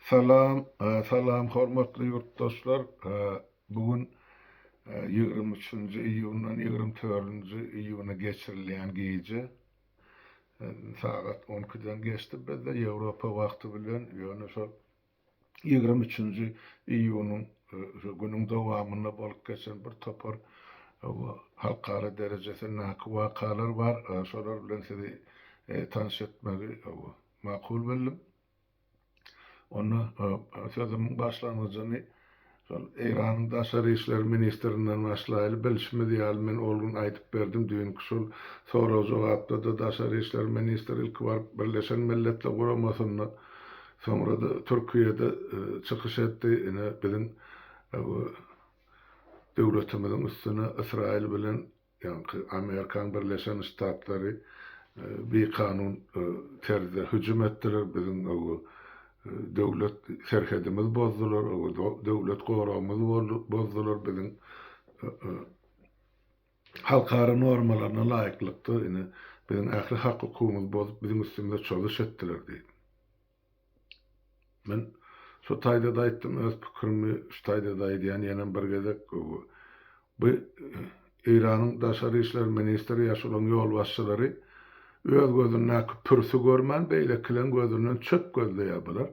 Salam, hormatly yurtdaşlar. Bugün 23. iyundan 24. iyuna geçirilýän gece saat 12'den geçti. Bizde Ýewropa wagty bilen ýöne şo 23. iyunun günüň dowamyna bolup geçen bir topar halkara derejesinde wakalar var. Şolar bilen sizi tanış etmegi makul bildim. Onu sözümün başlangıcını İran'ın Daşary işler ministrinden başlaýly bilişme diýäl men olgun aýdyp berdim. Düýünki şol soraw jogapda da Daşary işler ministri ilk bar Birleşen Milletler Guramasyna sonra da Türkiýede çykyş etdi. Ine biziň döwletimiziň üstüne Israil bilen ýa-ni Amerikan Birleşen Ştatlary bir kanun terzide hüjüm etdiler. Biziň döwlet serhedimiz bozdular, döwlet goramyz bozdular, biziň halkara normalaryna laýyklykda ine biziň ähli hak hukumymyz bozup biziň üstümizde çöwüş etdiler diýip. Men şu taýda da aýtdym, öz pikirimi şu taýda da aýdýan ýene bir gezek bu Iranyň Daşary işler ministri ýaşulan ýol başçylary öz gözünden pürsü görmän beýle kilen gözünden çöp gözleýärler.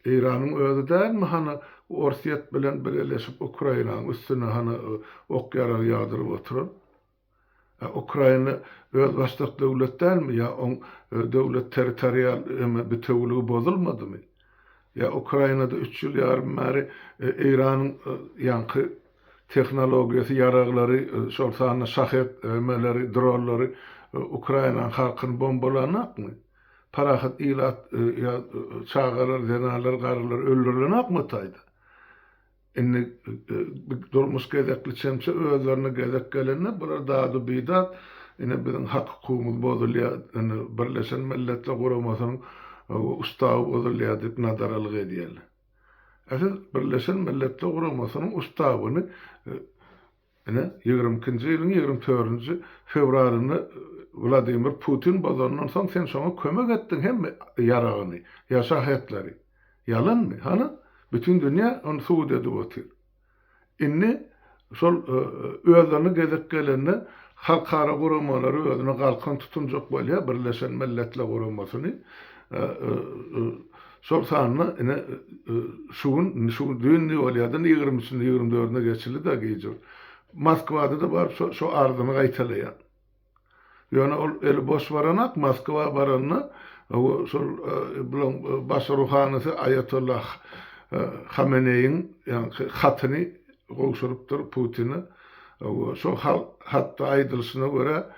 İran'ın özü dälmi hana Orsiýet bilen birleşip Ukrainanyň üstüne hana ok yarar ýadyryp oturan? Ukraina öz başlyk döwlet dälmi ýa on döwlet territorial bütünligi bozulmadymy? Ya Ukrainada 3 ýyl ýarym bäri İran'ın ýanky tehnologiýasy ýaraglary, şol sany şahet ömeleri, dronlary Ukraina halkyny bombalanakmy? Parahat ilat ya çağırır, zenalar, garılar öldürülen taýda. Inni durmuş gezekli çemçe özlerine gezek gelene bular dağdı bidat. Ine biziň hak hukumymyz bozulýar. Birleşen Milletler Guramasynyň ustawy bozulýar diýip nazaralyk edýärler. Esas Birleşen Milletler Guramasynyň ustawyny 22-nji ýylyň 24-nji fevralyny Vladimir Putin bazarından soň sen şoňa kömek etdiň hemme ýaragyny, ýaşahetleri. Yalanmy? Hana bütün dünýä onu suud edip otyr. Inni şol özlerini gezek gelende halkara guramalary özüne galkyn tutunjak bolýar Birleşen Milletler Guramasyny. Şol sanyny ine şu dünýä bolýardan 23-nji 24-ne geçildi da gejur. Moskwada da bar şu ardyny gaýtalaýar. Ýöne ol eli boş baranak Moskwa baranyna şol bilen baş ruhanysy Ayatollah Khameneiň ýa-ni hatyny gowşurypdyr Putin'i. Şo hatda aýdylyşyna görä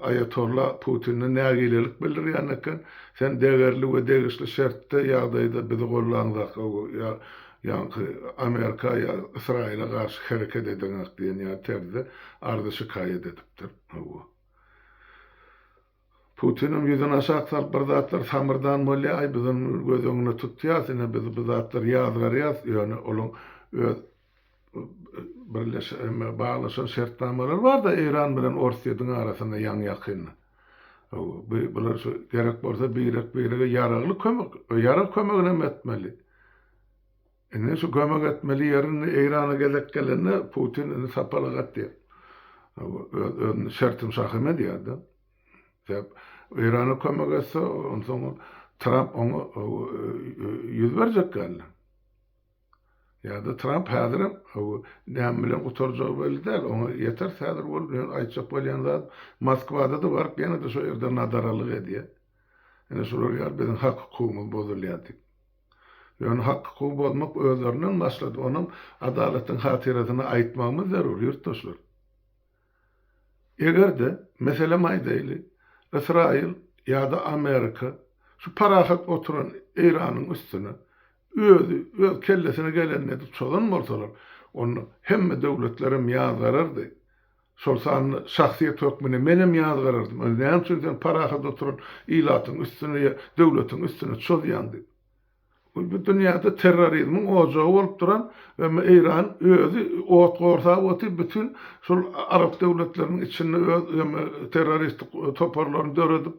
Ayatollah Putin'e nägilelik bildirýän eken sen degerli we degişli şertde ýagdaýda bizi gollaňdak ýa-ni Amerika ýa Israil'e garşy hereket edeňek diýen ýa terde ardy şikaýet edipdir. Putin'in yüzüne şaktal bir zatlar samırdan bolýar, ay biziň gözüňe tutýar, ine biz zatlar ýazgarýas, ýöne olaň birleşme baglaşan şertnamalar bar da İran bilen Orsiýetyň arasynda ýan ýakyn. Bular şu gerek bolsa birege ýaragly kömegine etmeli. Ine şu kömek etmeli ýerini İran'a gezek gelende Putin ine sapalyk etdi. Şertim şahym edýärdi. İran'a kömek etse, ondan Trump onu yüz berjek geldi. Ya da Trump häzirim näme bilen oturjak belli däl, ona yeter häzir bolup aýtjak bolýan zat Moskwada da baryp ýene de şo ýerde nazaralyk edýär. Ene şolar ýar biziň hak hukumymyz bozulýar diýip. Ýöne hak hukumy bozmak özleriniň maslahaty, onuň adalatyň hatirasyny aýtmagymyz zarur ýurtdaşlar. Egerde mesele maýdaýly İsrail ya da Amerika şu parahat oturan İran'ın üstüne öz kellesine gelenle çoğun bolsalar onu hemme döwletlerim ýazgarardy. Şol sany şahsiýet hökmüne menem ýazgarardym. Näme üçin parahat oturan ilatyň üstüne döwletiň üstüne çoğyandy. Bu dünýäde terrorizmiň ojagy bolup duran we İran özü ot gorsap otyp bütün şol Arap döwletleriniň içinde öz terrorist toparlaryny döredip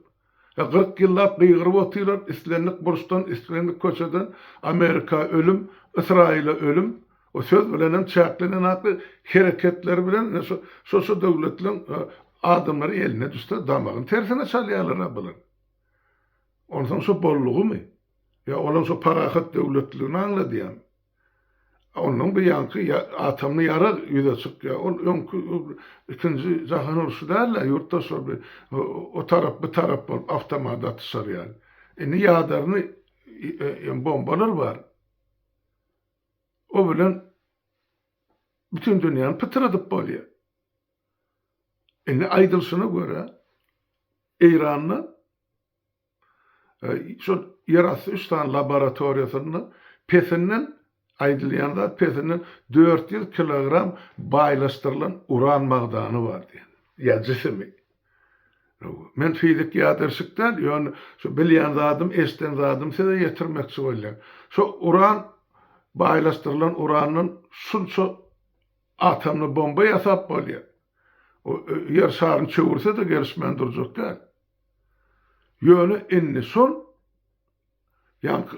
40 yıllap gıygırıp otyrar, islenlik burstan, islenlik köçeden, Amerika ölüm, İsrail'e ölüm, o söz bilen çaklenen aklı hareketleri bilen şu devletlerin adamları eline düştü, damağın tersine çalyalar bulan. Ondan şu bolluğu mu? Ya olan şu parahat devletliğini anladı yani. Onun bir yankı atamlı yara yüze çık ya. İkinci Cahan Ursu derler yurtta sonra o taraf bu taraf olup avtomada atışar yani. Ne yağdarını bombalar var. O bilen bütün dünyanın pıtıradıp boluyor. Ne aydılsına göre İran'la şu yarası 3 tane laboratoriyasını pesinden aydılyanlar pesinden 400 kilogram baylaştırılan uran mağdanı var diye. Ya cismi. Men fizik yadırşıktan yani şu bilyan zadım, esten zadım size yetirmek söyleyeyim. Şu uran baylaştırılan uranın şu atomlu bomba yasap oluyor. O yer şarını çevirse de gelişmen duracak değil. Yönü inni son yank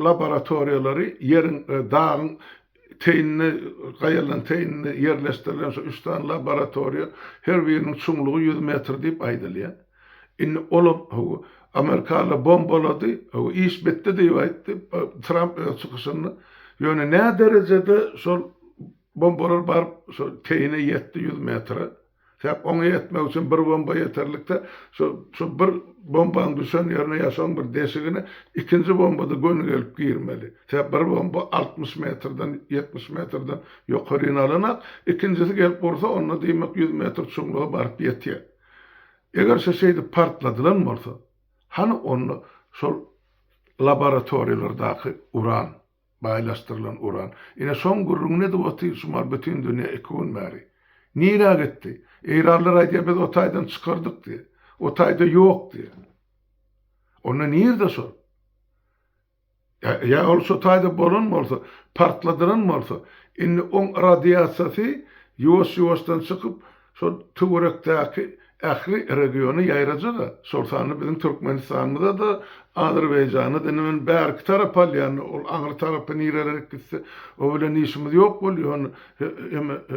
laboratoriyaları yerin dağın teyinini kayalan teyinini yerleştirilen şu 3 tane laboratoriya her birinin çumluğu 100 metre deyip aydılıyor. İnni olup Amerikalı bombaladı, iş bitti deyip aytti Trump çıkışını. Yani ne derecede sol bombalar var, so teyine yetti 100 metre. Hep ona yetmek için bir bomba yeterlikte, şu bir bombanın düşen yerine yaşan bir deşigine ikinci bombada gönül gelip girmeli. Hep bir bomba 60 metreden 70 metreden yukarı alınak, ikincisi gelip vursa onunla demek 100 metre çumluğa barıp yetiyor. Eğer şeyde partladılar mı olsa, hani onu sol laboratoriyalardaki uran, baylaştırılan uran. Yine son gurrun ne de vatı sumar bütün dünya ekun meri. Nira gitti. İranlılar aydiye biz otaydan çıkardık diye. Otayda yok diye. Onu nirde sor. Ya olsa otayda bolun mu olsa, partladıran mı olsa, inni on radyasası yuvastan çıkıp so Tuğrak'taki ahri regionu yayracı da. Sorsanı bizim Türkmenistan'da da Azerbaycan'da denemen berk taraf alyan, ağır tarafı nirelerek gitse, o bile nişimiz yok oluyor.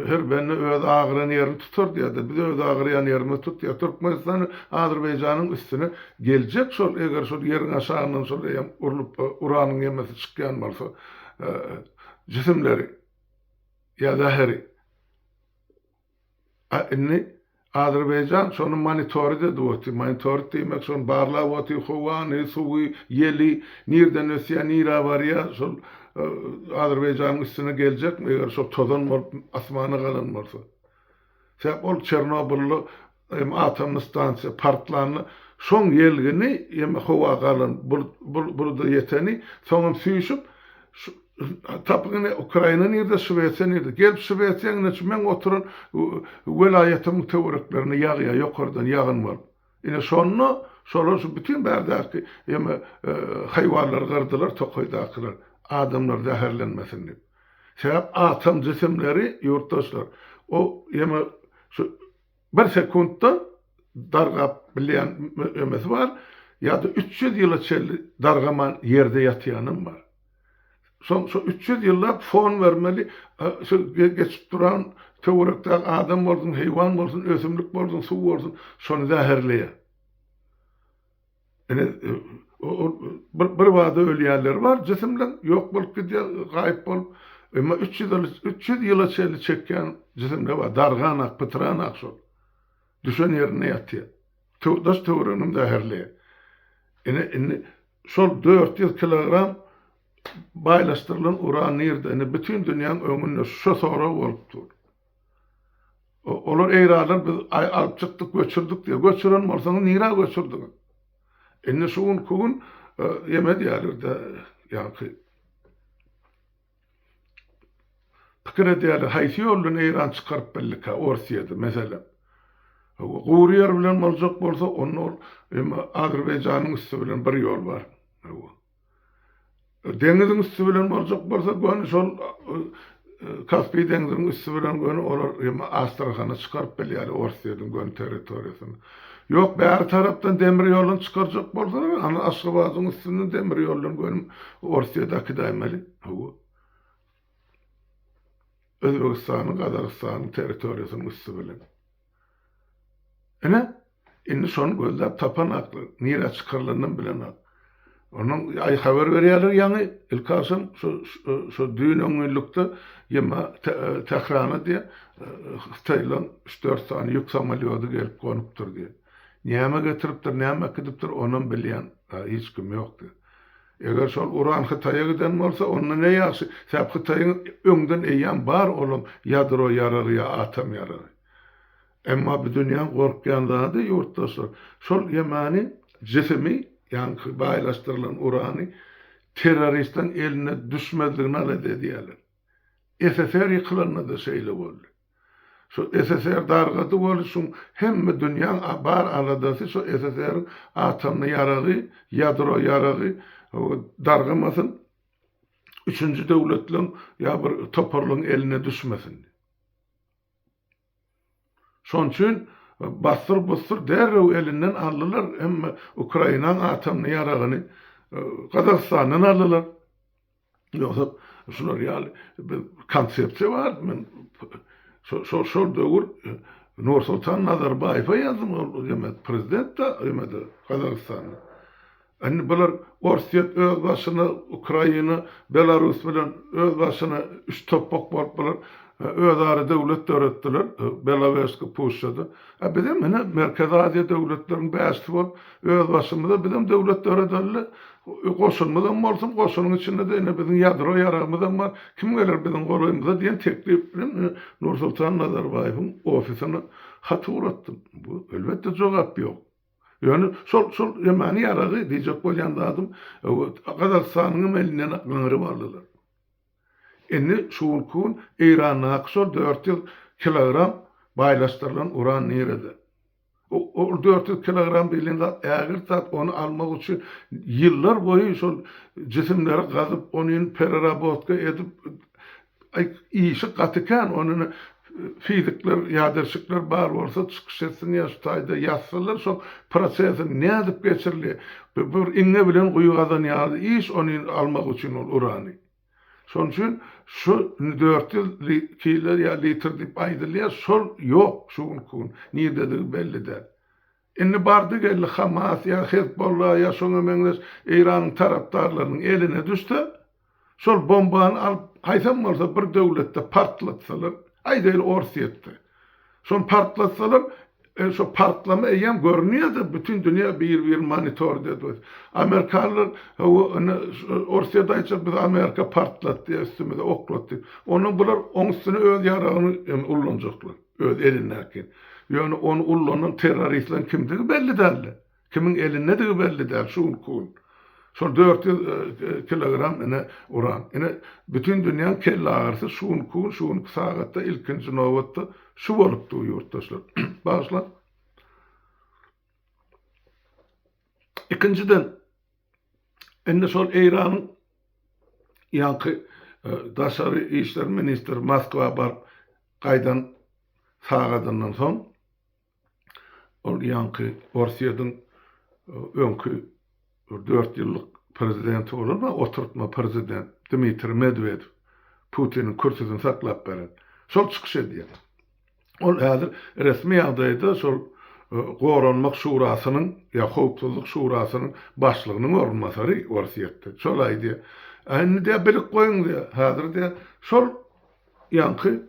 Her benne öz ağıran yerini tutur diye de, bir de öz ağıran yerini tut diye. Türkmenistan'ın Azerbaycan'ın üstüne gelecek sol, eğer sol yerin aşağından sol, uranın yemesi çıkayan varsa, cisimleri, ya zahiri. İnni Azerbaycan sonun monitörü de doğdu. Monitör demek son barla vati huvanı, suyu, yeli, nirden ösya, nira var ya, son Azerbaycan'ın üstüne gelecek mi? Eğer son tozan mı, asmanı kalan mı olsa. Sebep ol Çernobyl'lı atom stansiya partlarını son yelgini, huva kalan, burada yeteni, sonun süyüşüp, tapıgını Ukrayna nerede, Şveçya nerede? Gelip Şveçya'nın içinden oturun velayetin teoriklerini yağıya, yukarıdan yağın var. Yine sonra şu bütün berdaki hayvanlar kırdılar, tokoydakiler. Adamlar zehirlenmesin diye. Sebep atom cisimleri yurttaşlar. O şu bir sekundda darga bilen ömesi var ya da 300 yıla çelli dargaman yerde yatayanım var. Son 300 yıllar fon vermeli, geçip duran teorikten adam olsun, hayvan olsun, ösümlük olsun, su olsun, sonu zehirliye. Yani, bir vada ölüyenler var, cisimden yok bulup gidiyor, kayıp bulup, ama 300 yıla çeli çeken cisimler var, darganak, pıtranak sol. Düşen yerine yatıyor. Daş teorinin zehirliye. Yani, sol 400 kilogram baylaştırılan uran nerede? Yani bütün dünyanın ömründe şu sonra olup dur. Olur eğralar biz alıp çıktık, göçürdük diye. Göçüren mi olsanız nira göçürdük? Enne şuun kuğun yemedi yerlerde yankı. Fikir ediyorlar, haysi yolun İran çıkarıp belli Orsiyada mesela. Guriyer bilen olacak olsa onun Azerbaycan'ın üstü bilen bir yol var. Denizin üstü bilen olacak olsa gönü sol Kaspi denizin üstü bilen gönü olur Astrahan'a çıkarıp belli Orsiyadın gönü teritoriyasını. Yok, bäri tarapdan demir ýolun çykarjak bolsalar, ana Aşgabatyň üstünden demir ýolun görüm Orsiýadaky daýmaly. Bu Özbegistanyň, Gazagystanyň territoriýasynyň üstü bilen. Ene, indi şonu gözläp tapan akly, nire çykarylanyny bilen ak. Onun ay haber berýärler ýa-ni Ilkasym şu düýün öňünlükde ýema Tehrana diýe Hytaýlan 3-4 sany ýük samolyody gelip gonypdyr diýe. Näme getiripdir, näme kidipdir onuň bilýän hiç kim ýokdy. Eger şol uran Hytaýa giden bolsa, onda ne ýaşy? Säp Hytaýyň öňden eýýän bar olum ýadro ýarary ýa atom ýarary. Emma bu dünýä gorkýan zady ýurtdaşlar. Şol ýemani jesimi ýa-ni baýlaşdyrylan urany terroristin eline düşmezligini alady diýerler. SSR ýykylanmady şeýle boldy. Şu SSR dargaty boluşun hemme dünýäň bar aladasy şu SSR atomny ýarary, ýadro ýarary dargamasyn üçünji döwletliň ýa bir toparlyň eline düşmesin. Şoň üçin bastır derrew elinden aldylar, emma Ukrainanyň atomny ýaragyny Gazagystanyň aldylar. Ýoksa şular ýaly bir konsepsiýa bar. Men şol döwür Nursultan Nazarbaýewa ýazdym, ýa-da prezident da ýa-da Gazagystanyň. Anny bular Orsiýet öz başyna Ukraina, Belarus bilen öz başyna üç topak bolup bular özara döwlet töretdiler, Belaversky Pushada. Bizim mene Merkezi Aziýa döwletleriň bäşi bolup öz başymyza bizim döwlet töretdiler. Goşulmadan bolsun, goşunyň içinde de ene bizim ýadro ýaragymyzdan bar. Kim gelir bizim golaýymyza diýen teklip bilen Nursultan Nazarbaýewiň ofisine hat uratdym. Bu elbetde jogap ýok. Yani şol ýemani ýaragy diýjek bolýan zadym Gazagystanyň elinden ňyry bardylar. Indi şuwulkun Irana şol 400 kilogram baýlaşdyrylan uran nerede? O 400 kilogram bilen ägir tat onu almak üçin ýyllar boýy şol jisimleri gazyp onu pererabotka edip işi gatykan onu fizikler, ýaderşikler bar bolsa çykyş etsin ýaştaýda ýazsalar şol prosesi nädip geçirilýär. Bir iňe bilen guýgazan ýaly iş onu almak üçin ol urany. Şoň üçin şu 400 kilo ýa litr diýip aýdylýar, şol ýok şuwulkun. Nirdedir belli däl. Indi bardy geldi Hamas ýa Hezbollah ýa şoňa meňzeş Iranyň tarapdarlarynyň eline düşdi. Şol bombany alyp haýsam bolsa bir döwletde partlatsalar, aýdyl Orsiýetde. Şol partlatsalar, şu partlama eýem görünýärdi, bütün dünýä bir monitor dedi. Amerikalılar Orsiýada aýtjak biz Amerika partlatdy, üstümize oklatdy. Onu bular oň üstüne öz ýaragyny ullanjaklar, öz elinäki. Ýöne onu ullanan terroristler kimdigi belli däl. Kimin elindedir belli däl şuwulkun. Şol 400 kilogram ene uran. Ene bütün dünýäň kelle agyrsy şuwulkun sagatda ilkinji nowatda şu bolup dur ýurtdaşlar. Başla. İkinciden ende şol Iranyň ýanky daşary işler ministri Moskwa bar gaýdan sagadandan soň ol ýanky Orsiýadyň öňkü 4 ýyllyk prezidenti bolan oturtma prezident Dmitri Medvedev Putinin kursyny saklap beren. Şol çykyş edýär. Ol häzir resmi ýagdaýda şol Goranmak şurasynyň ýa howpsuzlyk şurasynyň başlygynyň orunmasary Orsiýetde. Şol aýdy. Indi de bilik goýun diýär. Häzir de şol ýanky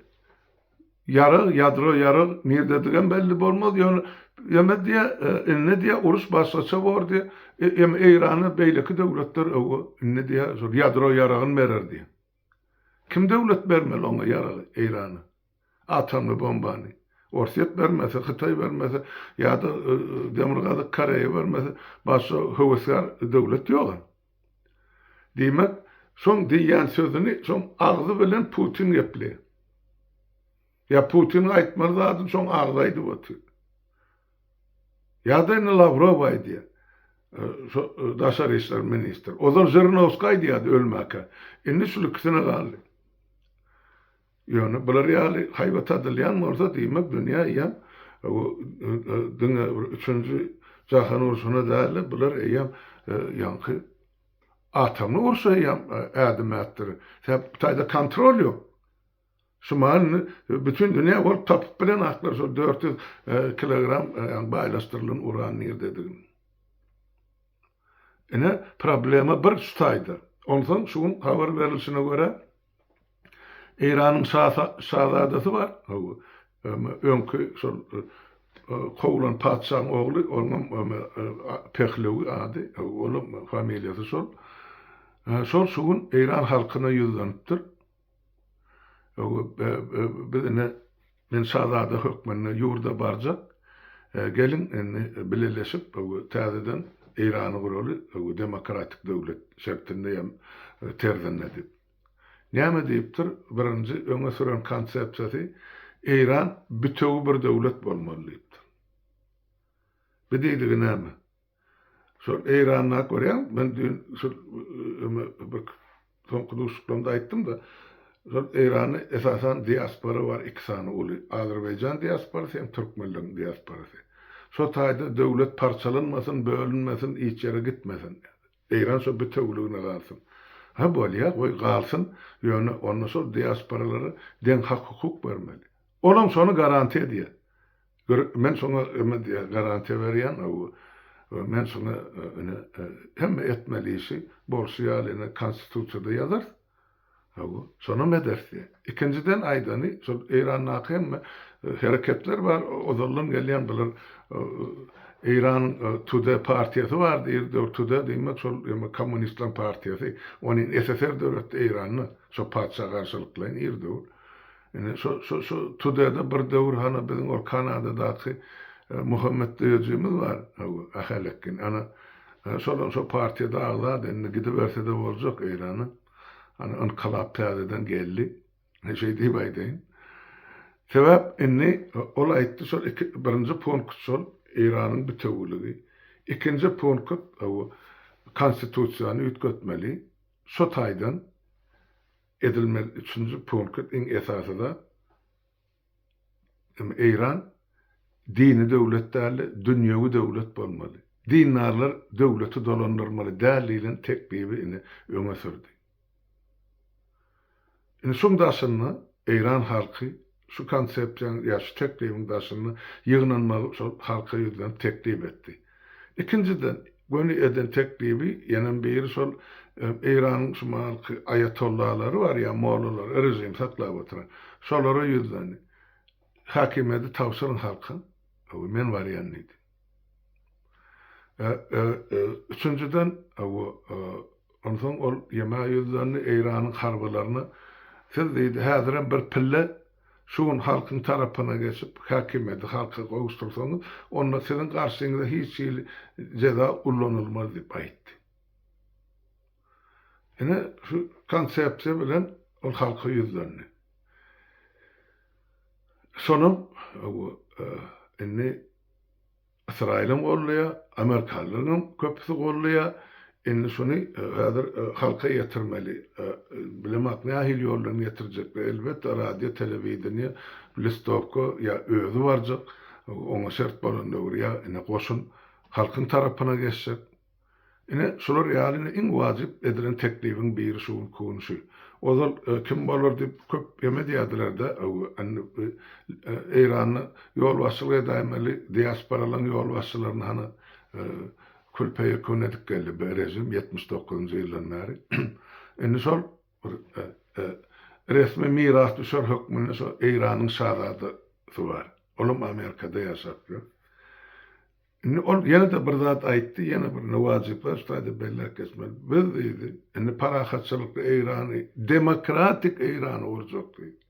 ýadro ýarag nerede diýen belli bolmaz. Ýöne ýeme diýe ne diýe uruş başlaça bordy. Irany beýleki döwletler ne diýe şol ýadro ýaragyny berer diýe. Kim döwlet bermeli oňa ýaragy Irany? Atomly bombany. Orsiýet bermese, Hytaý bermese, ýa-da Demirgazy Koreýa bermese, başga höwesgar döwlet ýok. Diýmek, şoň diýen sözüni şoň agzy bilen Putin gepli. Ya Putin aýtmaly zady şoň agzaýdy boty. Ýa-da Lavrov aýdy. Şu daşary işler ministri. Ozar Zhirinovskiy diýdi ölmäke. Indi şu ikisine galdy. Ýöne bular ýaly haýbat edilýän bolsa diýmek dünýä ýa Dünge 3-nji Jahan urusuna däli bular eýem ýanky atamly ursa eýem ädimätdir. Sebäp taýda kontrol ýok. Şuman bütün dünýä bol tapyp bilen aklar şol 400 kilogram baýlaşdyrylan uran nerdedir. Ene problema bir tutaydy. Ondan şuň habar berilişine göre Iranyň şahzadasy bar. Öňkü şol Kowlan padşahyň ogly, onuň Pehlewi ady, onuň familiýasy şol. Şol şuň Iran halkyna ýüzlenipdir. Bizine men şahzada hökmüne ýurda barjak. Gelin bileleşip täzeden Irany guraly demokratik döwlet şeklinde ýa terdenledi. Näme diýipdir? Birinji öňe süren konsepsiýasy Iran bütöw bir döwlet bolmaly diýipdir. Bir diýdigi näme? Şol Iranyna görýän men şol bir konkluzionda aýtdym da şol Iranyň esasan diaspora bar, iki sany uly. Azerbaýjan diasporasy hem türkmenliň diasporasy. Şo taýda döwlet parçalanmasyn, bölünmesin, hiç ýere gitmesin. Iran şo bütewligine galsyn. Ha bolýar, goý galsyn, ýöne onu şol diasporalary den hak hukuk bermeli. Olam şonu garanti edýär. Men şoňa garanti berýän, men şoňa hemme etmelisi bolsa ýalyny konstitusiýada ýazar. Şonu mederdi. İkinciden aýdany şol Iranyň hemme hareketler var. Ozallan gelýän bular Iran Today partiýasy bar, diýildi. Today diýmek şol Komünistler partiýasy. Onuň SSR döwleti Iranyny şo padşa garşylyklaryň ýerdi. Şo Today'da bir döwür hana biziň ol Kanadadaky Muhammed diýjimiz bar. Ahalekkin. Ana şo partiýada agzat indi gidip bersede boljak Iranyň. Ana inqilab täzeden geldi. Şey diýip aýdyn. Sebäp inni ol aýtdy şol birinji punkt şol Iranyň bütewligi. İkinji punkt konstitusiýany ütgetmeli. Şo taýdan edilmeli. Üçüncü punkt iň esasy da Iran dini döwletlerle dünýäwi döwlet bolmaly. Dinarlar döwleti dolandyrmaly dälilin teklibi ini öňe sürdi. Şuň daşyny Iran halky şu konsepsiýa ýa şu teklibiň daşyny ýygnanmagy şol halka ýüzden teklip etdi. İkinciden göni eden teklibi ýene biri şol Iranyň şu halky ayatollahları var ýa mollalar, rejim saklap oturan. Şolara ýüzden hakimiyeti tawsyryň halka. Men barýan idi. Üçüncüden ondan ol ýema ýüzden Iranyň harbalaryny siz diýdi häziren bir pille şuň halkyň tarapyna geçip hakimiyeti halka gowuştursaňyz onda siziň garşyňyzda hiç jeza ullanylmaz diýip aýtdy. Ene şu konsepsiýa bilen ol halka ýüzlendi. Sonum inni İsrail'in gollaya, Amerikalıların köpüsü gollaya, inni şunu hazır halka yetirmeli. Bilemek ne ahil yollarını yetirecekler. Elbette radyo, televizyonu, listovko ya özü varacak. Ona şert bolanda ya inni koşun halkın tarafına geçecek. Inni şular ýalyny iň wajyp edilen teklibin biri şu konuşu. Ozal kim bolar diýip köp ýeme diýdiler-de, Iranyň ýol başçylygy daýmely diasporalaryň ýol başçylaryny hany kulpaýa könedik geldi bu rejim 79-njy ýyldan bäri. Indi şol resmi miras düşer hökmüne şol Iranyň şahzadasy bar. Olam Amerikada ýaşapdyr. Ol ýene de bir zat aýtdy, ýene bir wajyplar şaýda belli kesmeli. Biz diýdi, indi parahatçylykly Irany, demokratik Iran urjak diýdi.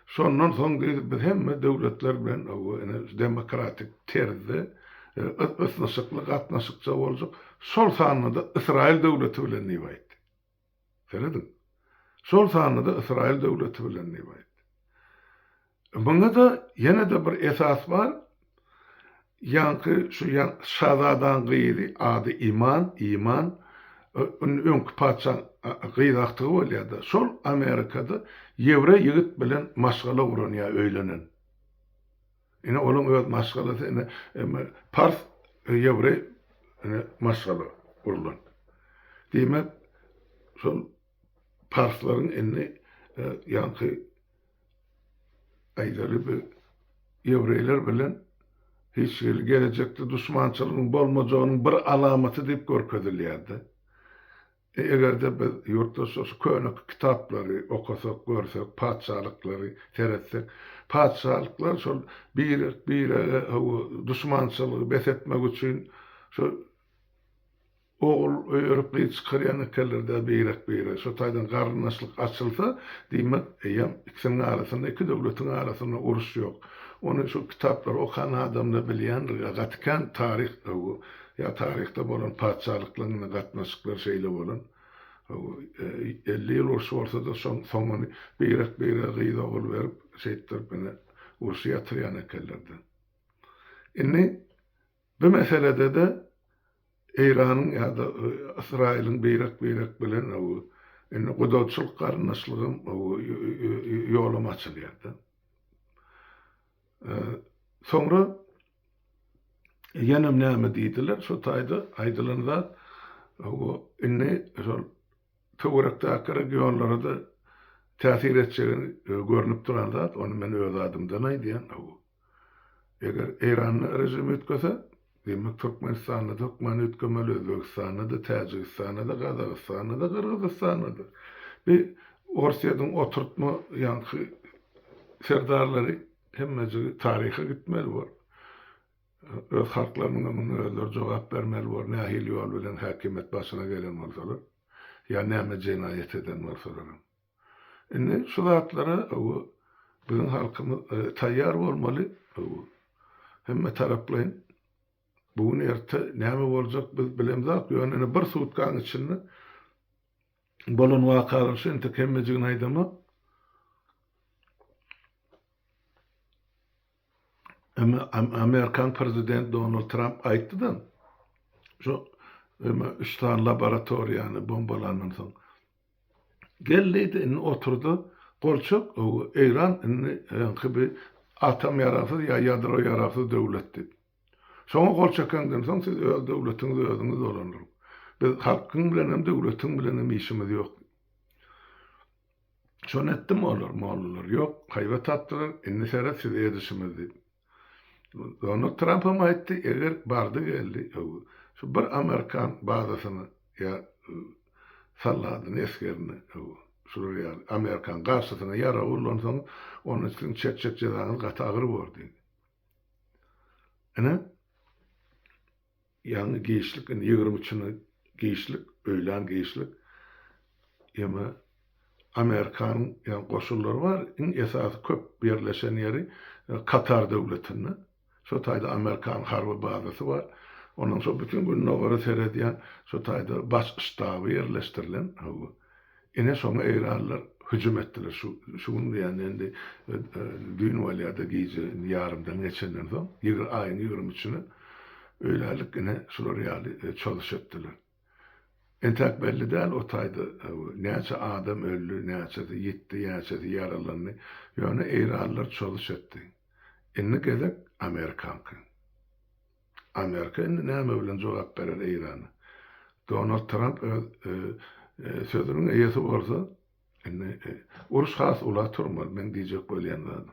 Şondan soň diýdi, biz hemme döwletler bilen demokratik terde ösnaşykly gatnaşykça boljak. Şol sanyda Israil döwleti bilen niýet. Seredin. Şol sanyda Israil döwleti bilen niýet. Buňa da ýene de bir esas bar. Yankı şu şazadan gıydı adı iman öňkü paçan gıydaktığı bolýardy. Şol Amerikada ýewre ýigit bilen maşgala uran ýa öýlenen. Ine onun öz maşgalasy ine Pars ýewre ine maşgala gurulan. Diýmek şol Parslaryň inni ýanky aýdary bir ýewreýler bilen hiç gelecekde düşmançylygyň bolmajagynyň bir alamaty diýip görkezilýärdi. Egerde biz ýurtdaşy köne kitaplary okasak, görsek, padşalyklary teretsek, padşalyklar şol bir düşmançylygy besetmek üçin şol oğul öýürüp gyçkyrýan kellerde bir şo taýdan garnaşlyk açylsa, diýmek eýem ikisiniň arasynda, iki döwletiň arasynda uruş ýok. Onu şu kitaplar okan adamlar bilýän, gatkan tarih ya tarihte bolan padşalyklaryň gatnaşyklar şeýle bolan. 50 ýyl uruş bolsa da soňuny bir gyýda bolup berip şeýtler beni uruş ýatyrýan kellerde. Inni bu meselede de İran'ın ya da İsrail'in beyrak bilen inni gudawçylyk garnaşlygym ýolum açylýardy. Sonra ýene näme diýdiler? Şo taýda aýdylan zat inni şol töwerekdäki regionlara da täsir etjegini görnüp duran zat, onu men öz adymdan aýdýan. Eger İran'y rejim ötkese, demek Türkmenistan'da, Türkmen ötkemeli, Özbekistan'da, Tajikistan'da, Kazakstan'da, Kırgızistan'da. Bir Orsiýadan oturtma ýanky serdarlary hemmesi tarihe gitmeli var. Öz halklarynyň özleri jogap bermeli var. Nähil ýol bilen häkimet başyna gelen bolsalar, ya näme jenaýet eden bolsalar. Indi şu zatlara bizim halkymyz taýýar bolmaly. Hemme taraplaryň bugün erte näme boljak biz bilemzak. Ýöne bir sutkaň içinde bolan wakalar şeň tekemmejigini aýdama. Amerikan prezident Donald Trump aýtdy-da, şu üstan laboratoriýany bombalandan soň geldi inni oturdu, golçak İran inni bir atom ýarasy ya ýadro ýarasy döwletdi. Şoňa golçakandan soň siz öz döwletiňizi özüňiz dolandyryň. Biz halkyň bilen hem döwletiň bilen hem işimiz ýok. Şonu etdim mollalar ýok, haýwa tatdylar, inni sere siz edişimiz diýip. Donald Trump'a aýtdy, eger bardy geldi, şu bir Amerikan bazasyny ya salladyny eskerini, şuraya Amerikan garşysyna ýara ulansaň, onun üçin çek jazany gatagyr boldy. Ene ýa-ni geýişlik, 23-nji geýişlik, öýlen geýişlik. Ýa-ni Amerikanyň ýa goşullary bar, iň esasy köp birleşen ýeri Katar döwletinde. Şo taýda Amerikan harby bazasy bar. Onun şo bütün gün nogara seredýän şo taýda baş ştaby ýerleşdirilen. Ine şoňa Eýranlylar hüjüm etdiler. Şunu diýen endi dün walýada giýje ýarymdan geçenden soň aýyň 23-nji öýlelik ine şular ýaly çalyş etdiler. Entek belli däl o taýda näçe adam öldü, näçe ýetdi, näçe ýaralandy. Ýöne Eýranlylar çalyş etdi. Inni gezek Amerikanky. Amerika indi näme bilen jogap berer Eýrana? Donald Trump sözüniň eýesi bolsa, inni uruş has ula turmaly, men diýjek bolýan zat.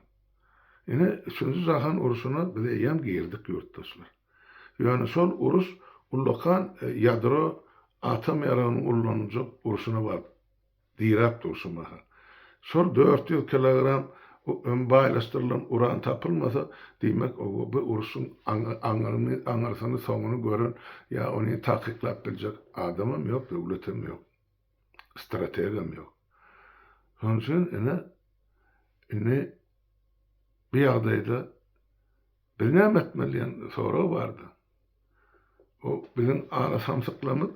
Ine 3-nji jahan uruşuna biz eýem girdik ýurtdaşlar. Ýöne şol uruş ulakan ýadro atom ýaranyň ulanjak uruşuna bar. Dirap uruşuna. Şol 400 kilogram baylaşdyrılan uran tapılmasa, diýmek bu uruşun aňarsyny soňuny gören ya onu takyklap biljek adamym ýok, döwletim ýok. Strategiyam ýok. Şoň üçin ine bir ýagdaýda bir näme etmeliýän soraw bardy. O bizim ana samsyklarymyz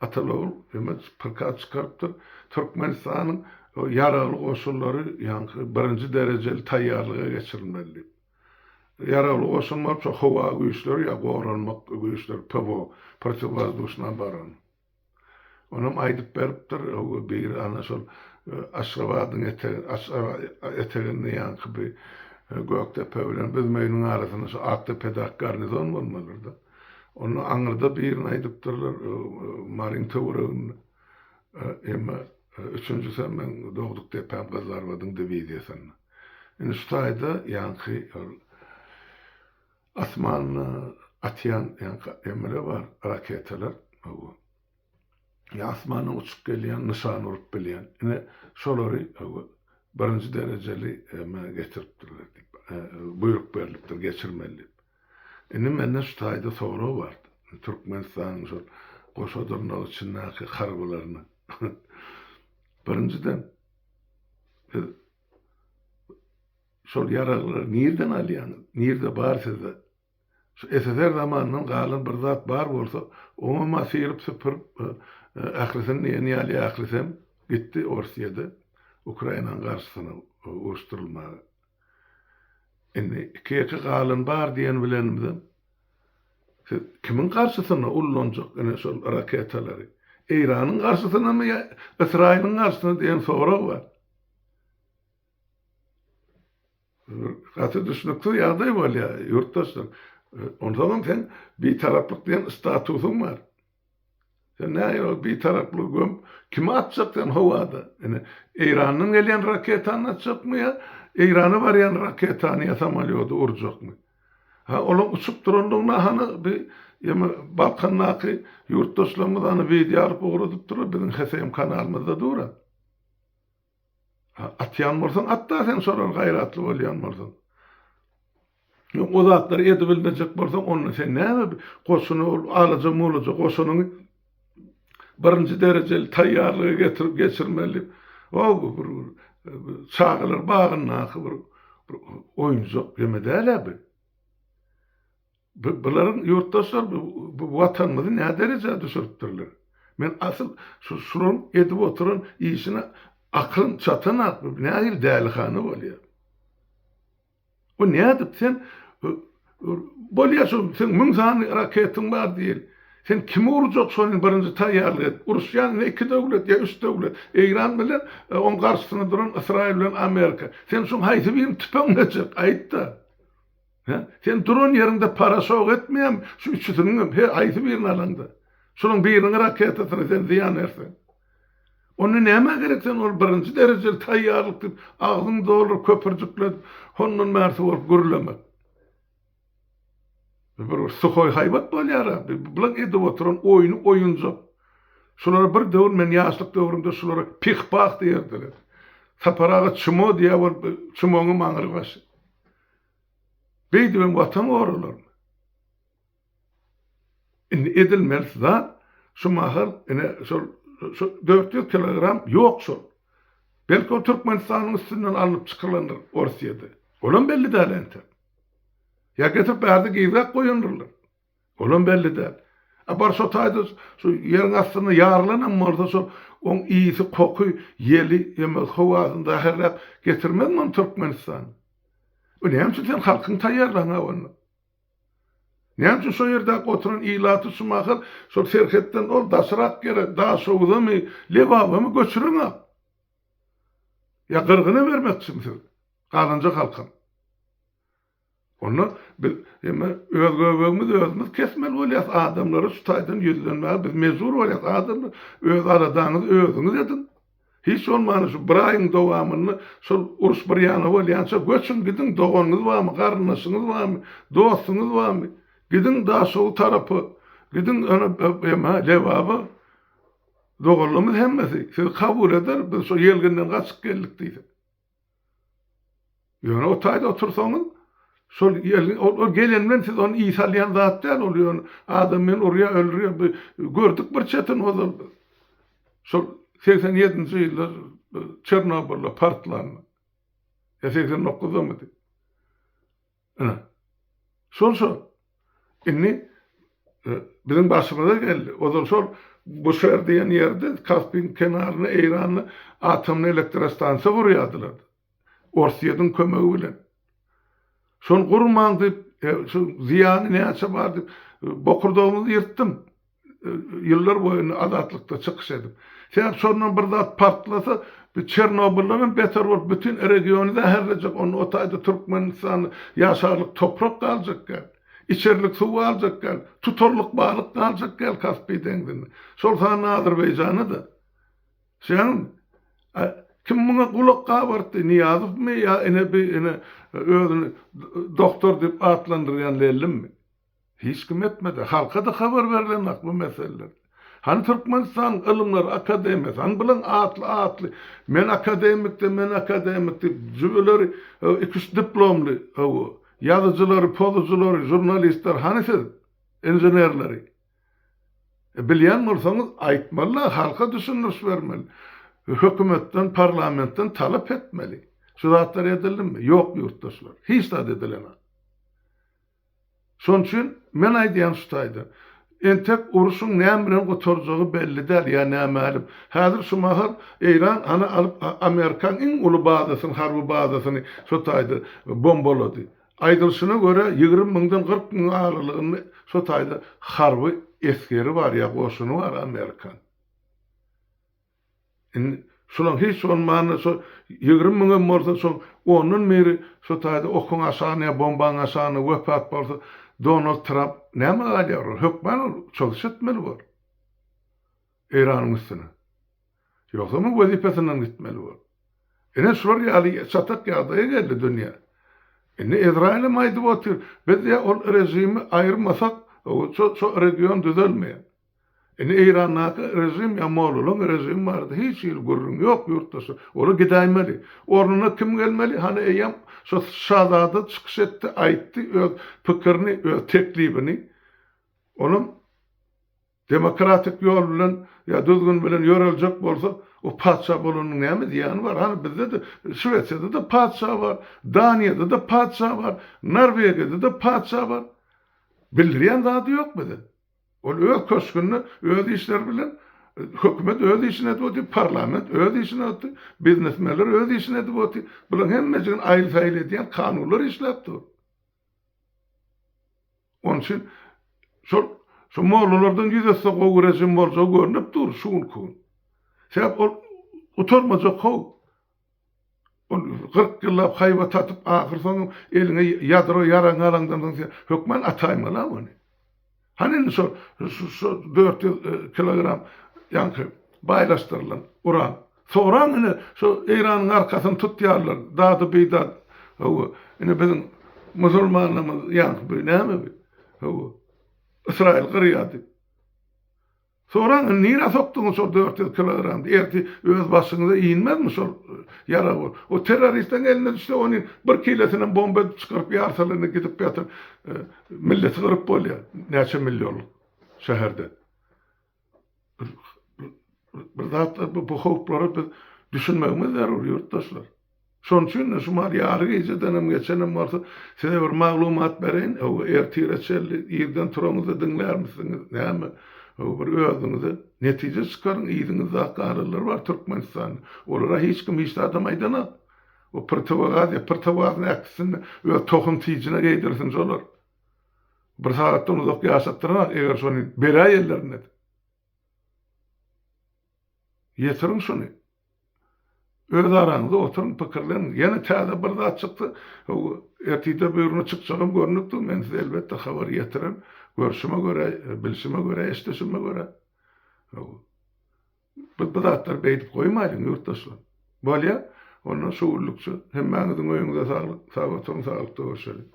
Atalol hemen pırkat çıkarıptır. Türkmenistan'ın o yaralı koşulları yani birinci dereceli tayyarlığa geçirilmeli. Yaralı koşullar çok hava güçleri ya qoranmak güçleri PVO protivazdushna baran. Onam aydıp beripdir bir ana şol Aşgabat'ın eteğini yani bir Göktepe bilen biz meýniň arasyna şu Aktepe'de garnizon bolmalydy. Onu aňyrda bir aýdypdyrlar Marin töwreginde. Emma 3-nji sen dogduk depem gazarwadyň diwiziýasyny. Indi şu taýda ýanky asmanyny atýan emre var, raketalar. Asmanyna uçup gelýän, nişan urup bilýän. Ine şolary birinji derejeli getiripdirler. Buyruk berilipdir, geçirmeli. Indi menden şu taýda soraw bardy. Türkmenistanyň şol goşadyrnagy içindäki harbalaryny. Birinciden şol yaraglar nirden alýan, nirde barsa-da şu SSR zamanynyň galan bir zat bar bolsa, onu masirip süpürüp ahirisen näme ýaly ahirisem gitdi Orsiýada Ukrainanyň garşysyna uruşdurulmagy. Indi iki galan bar diýen bilenimden kimin garşysyna ullanjak ene şol raketalary? İran'ın karşısına mı ya İsrail'in karşısına diyen soru var. Katı düşünüktü yağday var ya yurttaşlar. Ondan sen bir taraflık diyen statusun var. Sen ne ayır bir taraflık göm kime atacak sen havada? Yani İran'ın gelen raketanı atacak mı ya? İran'ı var yani raketanı yasamalıyordu uracak mı? Ha onun uçup durduğunda hani bir Balkanlaki yurttaşlarımız hani video alıp uğradıp durur bizim Hesem kanalımızda dura. Atyan bolsan atta sen sorar gayratlı bolyan bolsan. O zatları edebilmeyecek bolsan onu sen näme goşuny alacak molacak goşunyň birinji derejeli taýýarlygy getirip geçirmeli. O çağılar bağınnaky bir oýunjak demedäler bi. Bunların yurttaşlar bu vatanımızı ne derece düşürttürler. Men asıl şurun edip oturun işine aklın çatına ne ayır dälixany bolýar. O ne edip sen bolýarsın sen 1000 tane raketin var diýil. Sen kimi urjak şonuň birinji taýýarlyk Russiýanyň iki döwlet ya üç döwlet İran bilen on garşysyna duran İsrail bilen Amerika. Sen şoň haýsy bir tüpeňlejek aýtda. Sen durun yerinde para soğuk etmeyen şu üçüsünün ayısı birini alanda. Şunun birinin raketasını sen ziyan ersen. Onu näme gerek sen ol birinci dereceli taýýarlyk dip ağzın dolur köpürjükler honun mersi bolup gürlemek. Bir Suhoy haybat bolýar. Bilen edip oturan oýuny oýunjak. Şulara bir döwür men ýaşlyk döwrümde şulara pihbaq diýerdiler. Saparaga çumo diýär, çumoňy maňyrgaş. Beýdi ben watan oralar. Indi edilmeli zat şu mahal ene şu 400 kilogram ýok şu. Belki o Türkmenistanyň üstünden alıp çykylandyr Orsiýada. Olam belli däl ente. Ya getirip berdi giyrak koyunurlar. Olam belli däl. Abar şu taýda şu ýeriň astyna ýarlanan morda şu on iýsi koky ýeli ýeme howasynda herlep getirmezmi Türkmenistan? O näme üçin sen halkyň taýýarlaňa onu? Näme üçin şu ýerde oturan ilaty sumakyl şu serhetden ol daşrak gerek, da şowdamy, lewawamy göçürüňa. Ya gyrgyny bermekçimsiz. Galanja halkyň. Onu biz özümüz kesmeli bolýar adamlary şu taýdan ýüzlenmäge biz mezur bolýar adamlar öz aradaňyz özüňiz edin. Hiç olmaýan şu bir aýyň dowamyny şol uruş bir ýana bolýança göçün gidin doganyňyz barmy, garnaşyňyz barmy, dostuňyz barmy? Gidin da şol tarapy, gidin ana lewaby dogalymyz hemmesi. Siz kabul eder, biz şu ýelgenden gaçyp geldik diýdi. Ýöne o taýda otursaňyz şol o gelenmen siz onu İsalyan zat däl bolýar. Adam men oraya öldürýär. Gördük bir çetin ozal. Şol 87-nji ýyllar Çernobylda partlandy. Ya 89-da mı? Ana. Şol. Inni bizim başımıza geldi. Ozal şol bu şer diýen ýerde Kaspin kenaryna Eýrany atomly elektrostansiýa gurýardylar. Orsiýadyň kömegi bilen. Şol gurman dip, şu ziyanı näçe bar dip, bokurdağımızı yırttım. yıllar boyunca azatlıkta çıkış edip. Sen sonra bir zat partlasa, bir Çernobyl'den beter bolup bütün regionu da herlecek. Onun otayda Türkmenistan yaşarlık toprak kalacak gel. İçerlik su kalacak gel. Tutorluk balık kalacak gel Kaspий denginde. Sol sana Azerbaycan'ı da. Sen kim buna kulak kabarttı? Niyazov mu ya özünü doktor deyip adlandıryan lellim mi? Hiç kim etmedi. Halka da haber verilen bu meseleler. Han Türkmenistan ilimler akademiyat. Han bilen atlı. Men akademikti. Jübileri iki diplomlu. Yazıcıları, pozucuları, jurnalistler. Hani siz? Injenerleri. Bilyen olsanız aytmalı. Halka düşünürüz vermeli. Hükümetten, parlamentten talep etmeli. Şu zatlar edildi mi? Yok yurttaşlar. Hiç de edilemez. Şoň üçin men aýdýan şutaýdy. Entek uruşyň näme bilen gotarjagy belli däl ya näme. Häzir şu mahal Eýran ana alyp Amerikan iň uly bazasyny, harby bazasyny şutaýdy bombalady. Aýdylşyna görä 20 000-dan 40 000 aralygyny şutaýdy harby eskeri bar ya goşuny bar Amerikan. Şoň hiç olmany şo 20 000 bolsa şoň onun meri şutaýdy okun aşaňa bombaň aşaňa wepat bolsa Donald Trump näme galýar? Hökmen çalışytmaly bar. Eýranyň üstüne. Ýogsa mı wezipesinden gitmeli bar. Ene şular ýaly çatak ýagdaýa geldi dünýä. Ene Izrail maýdy botyr. Biz ya ol rejimi aýyrmasak, şu region düzelmeýär. Ene Eýranyň rejim ýa rejim bardy. Hiç ýyl görürüm ýok ýurtdaşy. Ola gidaýmeli. Ornuna kim gelmeli? Hani eýam şu şahzada çıkış etti, aýtdy öz pikirini, öz teklibini. Onun demokratik ýol bilen ya düzgün bilen ýöreljek bolsa, o padşa bolanyň näme diýeni bar? Hani bizde de Şweçiýada da padşa bar, Daniýada da padşa bar, Norwegiýada da padşa bar. Bildirýän zady ýok bizde. Ol öz köşkünni öz işler bilen hökümet öz işine etdi, parlament öz işine etdi, biznesmenler öz işine etdi. Bulan hemmejigin aýyl-saýyl edýän kanunlar işläpdi. Onun için şu mollalardan ýüzesi gowy rejim bolsa görnüp dur şunkun. Sebäp ol oturmajak gow. Ol 40 ýyllap haýba tatyp ahyrsoň eline ýadro ýaraň alaňdan hökmen ataýmaly ony. Hani şu 400 kilogram yankı baylaştırılan uran. Sonra şu Eýranyň arkasyny tutýarlar. Dady beýdat. Ine bizim musulmanlarymyz yankı näme bu? İsrail gyrýady. Sonra nira soktuň şu 400 kilogram. Erti öz başyňyza iýinmezmi şu yara bol. O terroristiň eline düşse onu 1 kilosine bomba çykaryp ýarsalyny gidip ýatyr. Millet gyryp bolýar. Näçe million şäherde. Bir zat bu howplary biz düşünmegimiz zarur ýurtdaşlar. Şoň üçin şu mar ýary gecedenem geçenem bolsa size bir maglumat berin. O erti reçelli ýerden turanyňyzy dinlärmisiňiz? Näme? Bir özüňizi netije çykaryň, ýygyňyzda hakarlar bar Türkmenistan. Olara hiç kim hiç adamaýdana. O pırtavagazy näkisini öz tohum tijine geýdirsin jolar. Bir saatdan uzak ýaşatdyrak eger şonu beraýerlerine. Ýetirin şonu. Öz araňyzda oturuň pikirleniň. Ýene täze bir zat çykdy. Ertide böwrüne çykjagym görnüpdi. Men size elbetde habar ýetirim. Görüşüme göre, bilişime göre, eşleşime göre. Bu zatlar beýdip goýmaýdyň ýurtdaşlar. Bolýa, onu şuurlukçu, hemmäňiziň öýüňize saglyk, sağ oturuň, saglyk görüşelim.